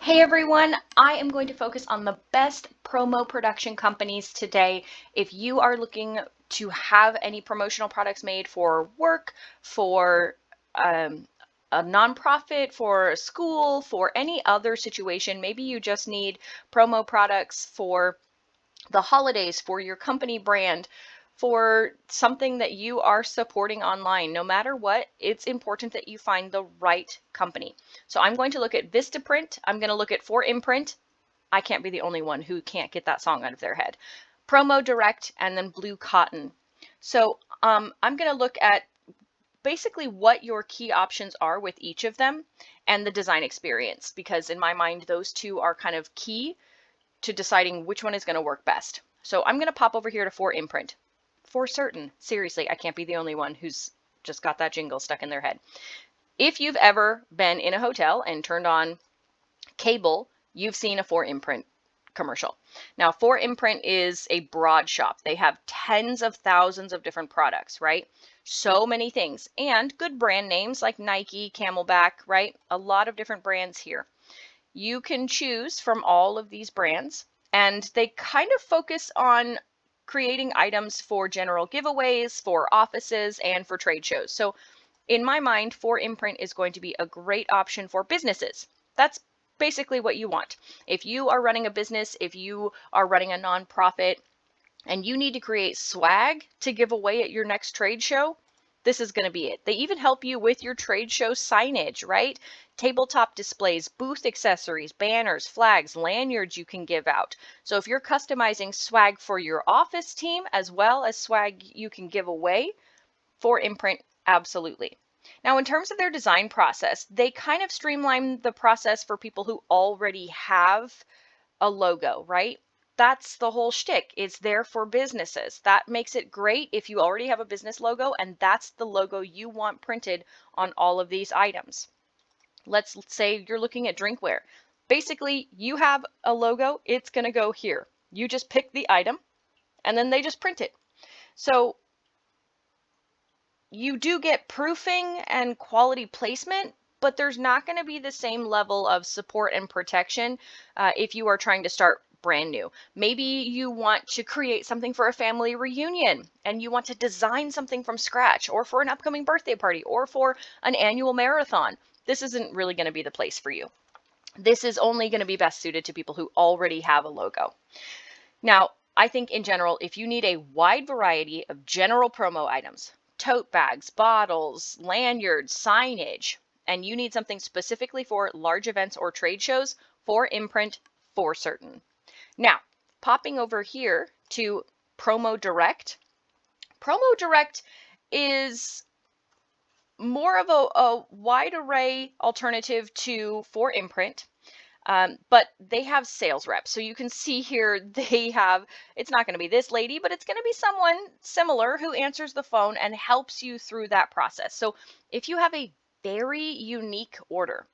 Hey everyone, I am going to focus on the best promo production companies today. If you are looking to have any promotional products made for work, for a nonprofit, for a school, for any other situation, maybe you just need promo products for the holidays, for your company brand, for something that you are supporting online. No matter what, it's important that you find the right company. So I'm going to look at Vistaprint. I'm going to look at 4imprint. I can't be the only one who can't get that song out of their head. Promo Direct, and then Blue Cotton. So I'm going to look at basically what your key options are with each of them and the design experience, because in my mind, those two are kind of key to deciding which one is going to work best. So I'm going to pop over here to 4imprint. For certain, seriously, I can't be the only one who's just got that jingle stuck in their head. If you've ever been in a hotel and turned on cable, you've seen a 4imprint commercial. Now, 4imprint is a broad shop. They have tens of thousands of different products, right? So many things, and good brand names like Nike, CamelBak, right? A lot of different brands here. You can choose from all of these brands, and they kind of focus on creating items for general giveaways, for offices, and for trade shows. So in my mind, 4imprint is going to be a great option for businesses. That's basically what you want. If you are running a business, if you are running a nonprofit, and you need to create swag to give away at your next trade show, this is going to be it. They even help you with your trade show signage, right? Tabletop displays, booth accessories, banners, flags, lanyards you can give out. So if you're customizing swag for your office team as well as swag you can give away, 4imprint, absolutely. Now, in terms of their design process, they kind of streamline the process for people who already have a logo, right? That's the whole shtick. It's there for businesses. That makes it great if you already have a business logo and that's the logo you want printed on all of these items. Let's say you're looking at drinkware. Basically, you have a logo, it's going to go here. You just pick the item and then they just print it. So you do get proofing and quality placement, but there's not going to be the same level of support and protection if you are trying to start brand new. Maybe you want to create something for a family reunion and you want to design something from scratch, or for an upcoming birthday party, or for an annual marathon. This isn't really going to be the place for you. This is only going to be best suited to people who already have a logo. Now, I think in general, if you need a wide variety of general promo items, tote bags, bottles, lanyards, signage, and you need something specifically for large events or trade shows, 4imprint, for certain. Now, popping over here to Promo Direct. Promo Direct is more of a wide array alternative to 4imprint. But they have sales reps. So you can see here they have, it's not going to be this lady, but it's going to be someone similar who answers the phone and helps you through that process. So if you have a very unique order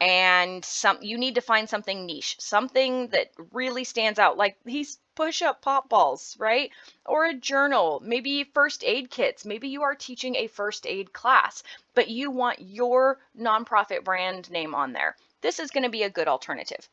and you need to find something niche, something that really stands out, like these push-up pop balls, right? Or a journal, maybe first aid kits. Maybe you are teaching a first aid class, but you want your nonprofit brand name on there. This is going to be a good alternative.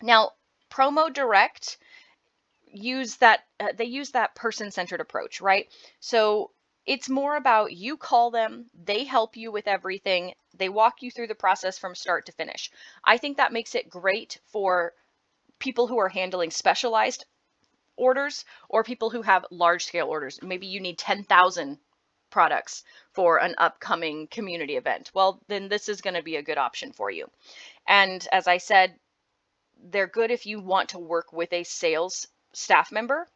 Now, Promo Direct they use that person-centered approach, right? So it's more about you call them, they help you with everything, they walk you through the process from start to finish. I think that makes it great for people who are handling specialized orders or people who have large scale orders. Maybe you need 10,000 products for an upcoming community event. Well, then this is going to be a good option for you. And as I said, they're good if you want to work with a sales staff member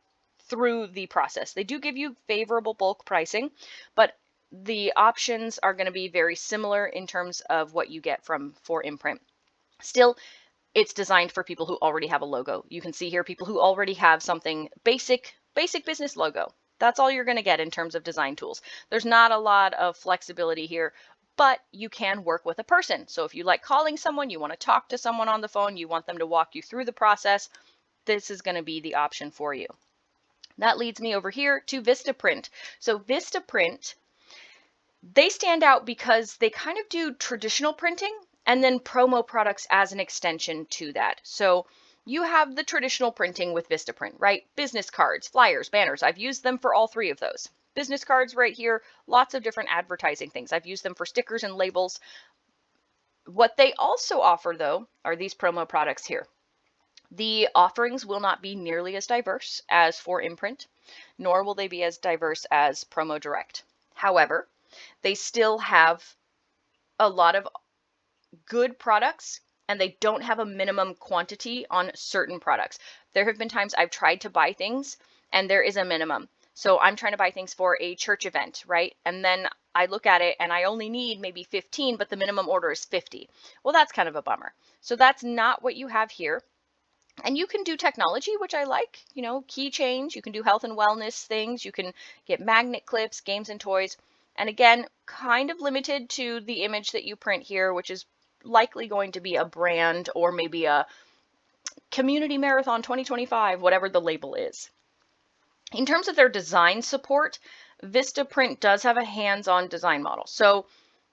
through the process. They do give you favorable bulk pricing, but the options are going to be very similar in terms of what you get from 4imprint. Still, it's designed for people who already have a logo. You can see here people who already have something basic business logo. That's all you're going to get in terms of design tools. There's not a lot of flexibility here, but you can work with a person. So if you like calling someone, you want to talk to someone on the phone, you want them to walk you through the process, this is going to be the option for you. That leads me over here to Vistaprint. So Vistaprint, they stand out because they kind of do traditional printing and then promo products as an extension to that. So you have the traditional printing with Vistaprint, right? Business cards, flyers, banners. I've used them for all three of those. Business cards right here, lots of different advertising things. I've used them for stickers and labels. What they also offer, though, are these promo products here. The offerings will not be nearly as diverse as for imprint, nor will they be as diverse as Promo Direct. However, they still have a lot of good products, and they don't have a minimum quantity on certain products. There have been times I've tried to buy things and there is a minimum. So I'm trying to buy things for a church event, right? And then I look at it and I only need maybe 15, but the minimum order is 50. Well, that's kind of a bummer. So that's not what you have here. And you can do technology, which I like, you know, keychains, you can do health and wellness things, you can get magnet clips, games and toys. And again, kind of limited to the image that you print here, which is likely going to be a brand or maybe a Community Marathon 2025, whatever the label is. In terms of their design support, Vistaprint does have a hands-on design model. So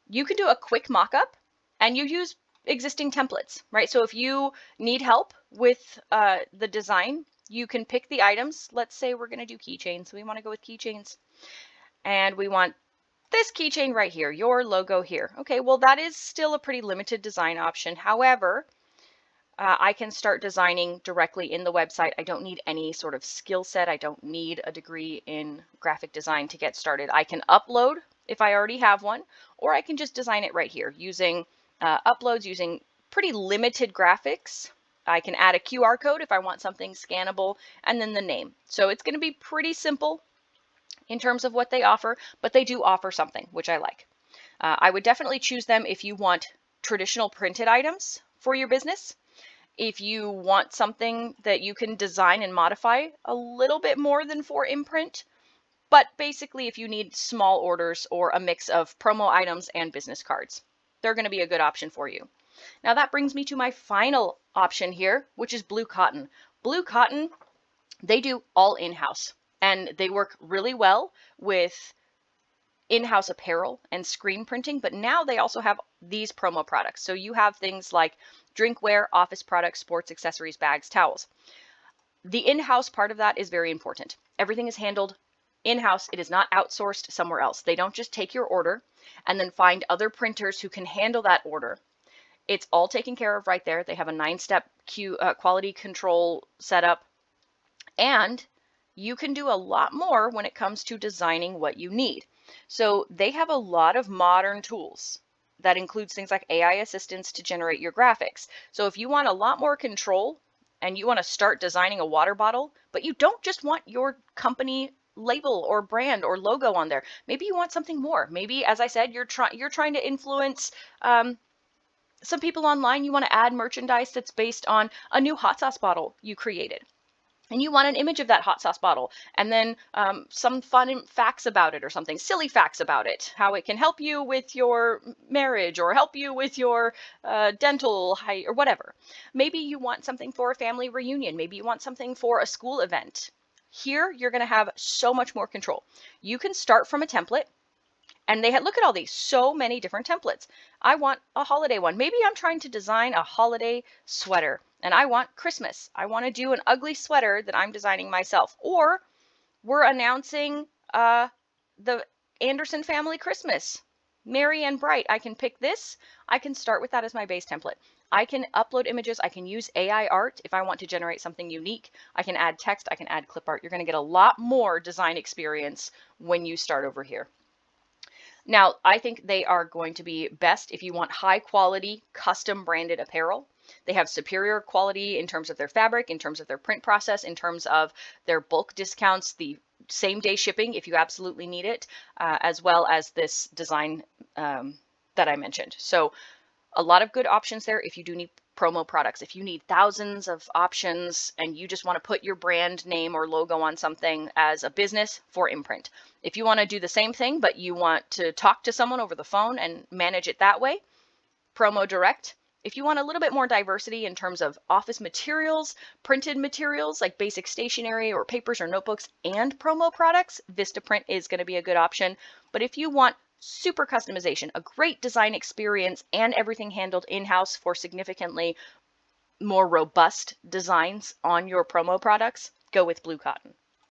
you can do a quick mock-up and you use existing templates, right? So if you need help with the design, you can pick the items. Let's say we're going to do keychains. So we want to go with keychains. And we want this keychain right here, your logo here. Okay, well, that is still a pretty limited design option. However, I can start designing directly in the website. I don't need any sort of skill set. I don't need a degree in graphic design to get started. I can upload if I already have one, or I can just design it right here using uploads, using pretty limited graphics. I can add a QR code if I want something scannable, and then the name. So it's going to be pretty simple in terms of what they offer, but they do offer something, which I like. I would definitely choose them if you want traditional printed items for your business. If you want something that you can design and modify a little bit more than for imprint, but basically if you need small orders or a mix of promo items and business cards, they're going to be a good option for you. Now that brings me to my final option here, which is Blue Cotton. Blue Cotton, they do all in-house, and they work really well with in-house apparel and screen printing, but now they also have these promo products. So you have things like drinkware, office products, sports accessories, bags, towels. The in-house part of that is very important. Everything is handled in-house. It is not outsourced somewhere else. They don't just take your order and then find other printers who can handle that order. It's all taken care of right there. They have a 9-step quality control setup, and you can do a lot more when it comes to designing what you need. So they have a lot of modern tools that includes things like AI assistants to generate your graphics. So if you want a lot more control and you want to start designing a water bottle, but you don't just want your company label or brand or logo on there, maybe you want something more. Maybe, as I said, you're trying to influence some people online. You want to add merchandise that's based on a new hot sauce bottle you created. And you want an image of that hot sauce bottle, and then some fun facts about it or something, silly facts about it, how it can help you with your marriage or help you with your dental height or whatever. Maybe you want something for a family reunion. Maybe you want something for a school event. Here, you're going to have so much more control. You can start from a template. And they had, look at all these, so many different templates. I want a holiday one. Maybe I'm trying to design a holiday sweater and I want Christmas. I want to do an ugly sweater that I'm designing myself. Or we're announcing the Anderson family Christmas, merry and bright. I can pick this. I can start with that as my base template. I can upload images. I can use AI art if I want to generate something unique. I can add text. I can add clip art. You're going to get a lot more design experience when you start over here. Now, I think they are going to be best if you want high quality, custom branded apparel. They have superior quality in terms of their fabric, in terms of their print process, in terms of their bulk discounts, the same day shipping if you absolutely need it, as well as this design that I mentioned. So a lot of good options there if you do need promo products. If you need thousands of options and you just want to put your brand name or logo on something as a business, for imprint. If you want to do the same thing, but you want to talk to someone over the phone and manage it that way, Promo Direct. If you want a little bit more diversity in terms of office materials, printed materials like basic stationery or papers or notebooks and promo products, Vistaprint is going to be a good option. But if you want super customization, a great design experience, and everything handled in-house for significantly more robust designs on your promo products, go with Blue Cotton.